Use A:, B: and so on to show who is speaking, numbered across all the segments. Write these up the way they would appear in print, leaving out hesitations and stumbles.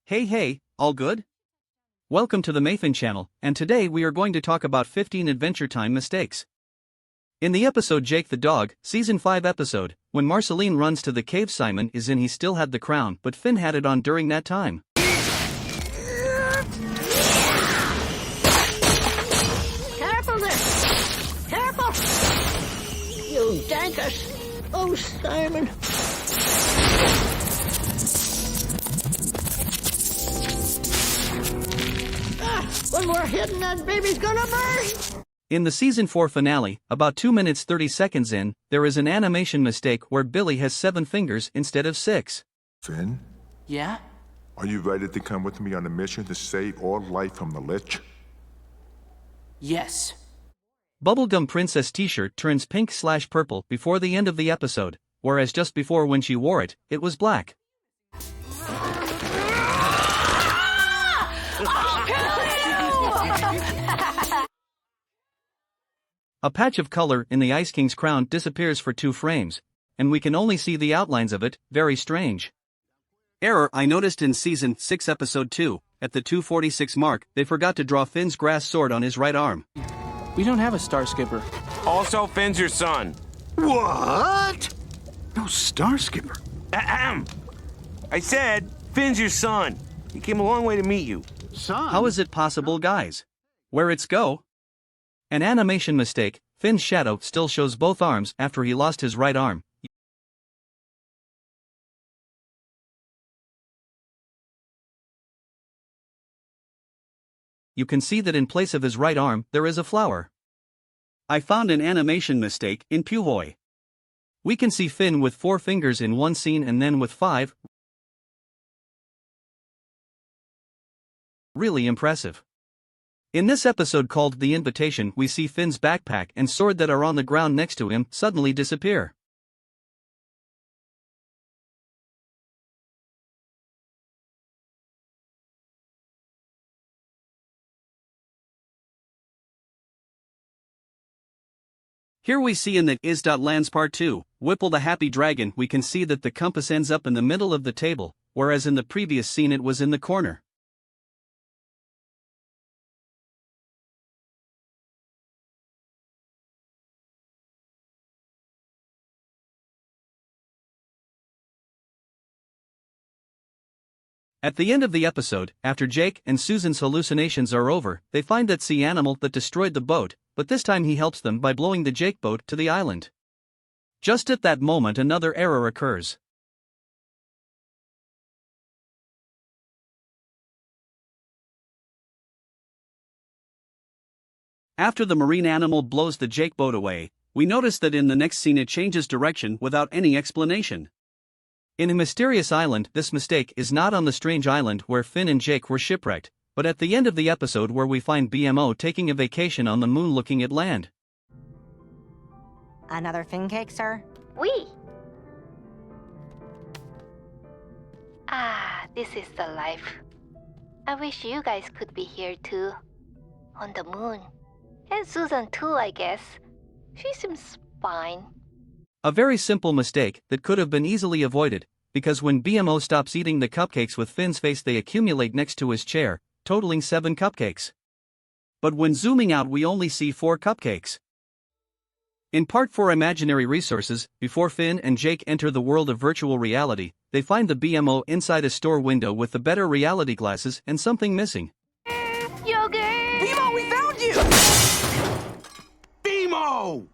A: Hey, all good? Welcome to the Mayfin channel, and today we are going to talk about 15 Adventure Time mistakes. In the episode Jake the Dog, Season 5 episode, when Marceline runs to the cave Simon is in, he still had the crown, but Finn had it on during that time.
B: Careful there! Careful! You dankus! Oh, Simon! When we're hitting, that baby's gonna burst!
A: In the Season 4 finale, about 2 minutes 30 seconds in, there is an animation mistake where Billy has 7 fingers instead of 6.
C: Finn?
D: Yeah?
C: Are you ready to come with me on a mission to save all life from the Lich?
D: Yes.
A: Bubblegum Princess t-shirt turns pink/purple before the end of the episode, whereas just before when she wore it, it was black. A patch of color in the Ice King's crown disappears for 2 frames, and we can only see the outlines of it. Very strange. Error I noticed in Season 6 Episode 2, at the 2:46 mark, they forgot to draw Finn's grass sword on his right arm.
D: We don't have a Star Skipper.
E: Also, Finn's your son.
F: What? No Star Skipper.
E: Ahem. I said, Finn's your son. He came a long way to meet you.
F: Son?
A: How is it possible, guys? Where it's go? An animation mistake, Finn's shadow still shows both arms after he lost his right arm. You can see that in place of his right arm, there is a flower. I found an animation mistake in Puhoy. We can see Finn with 4 fingers in one scene and then with 5. Really impressive. In this episode called The Invitation, we see Finn's backpack and sword that are on the ground next to him suddenly disappear. Here we see in the Is.Lands Part 2, Whipple the Happy Dragon, we can see that the compass ends up in the middle of the table, whereas in the previous scene it was in the corner. At the end of the episode, after Jake and Susan's hallucinations are over, they find that sea animal that destroyed the boat, but this time he helps them by blowing the Jake boat to the island. Just at that moment another error occurs. After the marine animal blows the Jake boat away, we notice that in the next scene it changes direction without any explanation. In a mysterious island, this mistake is not on the strange island where Finn and Jake were shipwrecked, but at the end of the episode where we find BMO taking a vacation on the moon looking at land.
G: Another Finn cake, sir?
H: Oui. This is the life. I wish you guys could be here too. On the moon. And Susan too, I guess. She seems fine.
A: A very simple mistake that could have been easily avoided, because when BMO stops eating the cupcakes with Finn's face they accumulate next to his chair, totaling 7 cupcakes. But when zooming out we only see 4 cupcakes. In Part 4 Imaginary Resources, before Finn and Jake enter the world of virtual reality, they find the BMO inside a store window with the better reality glasses and something missing.
H: Yogurt!
D: BMO, we found you!
F: BMO!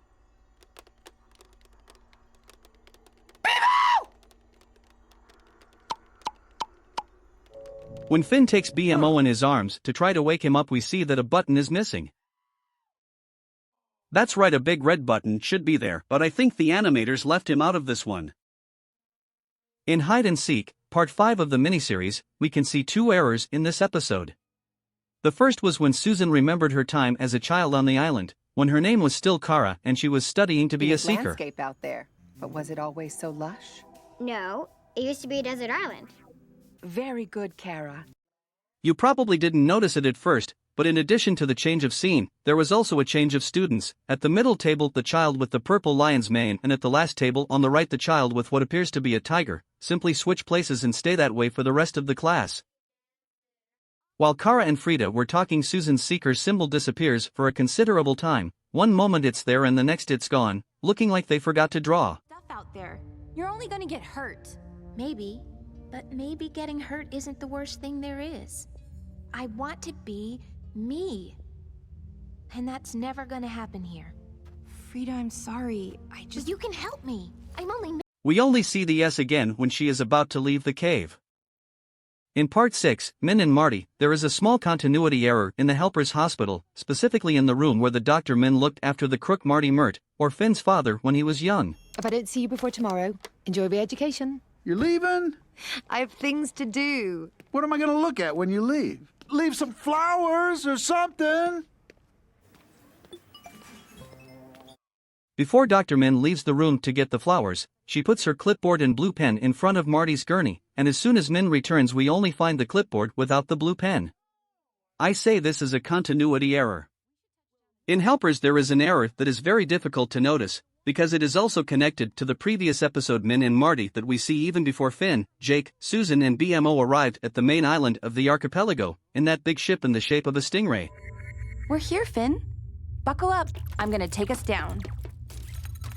A: When Finn takes BMO in his arms to try to wake him up we see that a button is missing. That's right, a big red button should be there, but I think the animators left him out of this one. In Hide and Seek, Part 5 of the miniseries, we can see 2 errors in this episode. The first was when Susan remembered her time as a child on the island, when her name was still Kara and she was studying to be a seeker.
G: Landscape out there, but was it always so lush?
I: No, it used to be a desert island.
G: Very good, Kara.
A: You probably didn't notice it at first, but in addition to the change of scene, there was also a change of students. At the middle table the child with the purple lion's mane, and at the last table on the right the child with what appears to be a tiger. Simply switch places and stay that way for the rest of the class. While Kara and Frida were talking, Susan's seeker symbol disappears for a considerable time. One moment it's there and the next it's gone, looking like they forgot to draw.
J: Stuff out there. You're only gonna get hurt.
K: Maybe, but maybe getting hurt isn't the worst thing there is.
J: I want to be me. And that's never gonna happen here.
K: Frida, I'm sorry.
J: But you can help me. I'm only...
A: We only see the S again when she is about to leave the cave. In Part 6, Min and Marty, there is a small continuity error in the Helpers Hospital, specifically in the room where the Dr. Min looked after the crook Marty Mert, or Finn's father, when he was young.
G: If I don't see you before tomorrow, enjoy the education.
F: You're leaving?
G: I have things to do.
F: What am I gonna look at when you leave? Leave some flowers or something.
A: Before Dr. Min leaves the room to get the flowers, she puts her clipboard and blue pen in front of Marty's gurney, and as soon as Min returns we only find the clipboard without the blue pen. I say this is a continuity error. In Helpers there is an error that is very difficult to notice, because it is also connected to the previous episode Min and Marty that we see even before Finn, Jake, Susan and BMO arrived at the main island of the archipelago, in that big ship in the shape of a stingray.
J: We're here, Finn. Buckle up. I'm gonna take us down.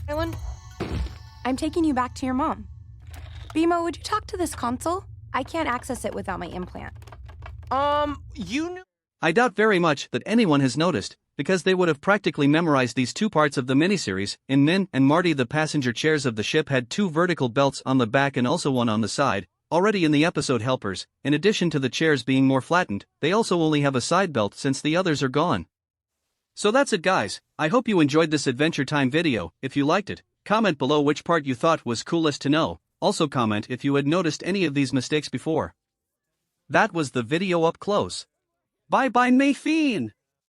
G: Ellen?
J: I'm taking you back to your mom. Bimo, would you talk to this console? I can't access it without my implant.
E: You knew...
A: I doubt very much that anyone has noticed, because they would have practically memorized these two parts of the miniseries. In Min and Marty, the passenger chairs of the ship had two vertical belts on the back and also one on the side. Already in the episode Helpers, in addition to the chairs being more flattened, they also only have a side belt since the others are gone. So that's it, guys. I hope you enjoyed this Adventure Time video. If you liked it, comment below which part you thought was coolest to know. Also comment if you had noticed any of these mistakes before. That was the video up close. Bye bye, Mayfiend!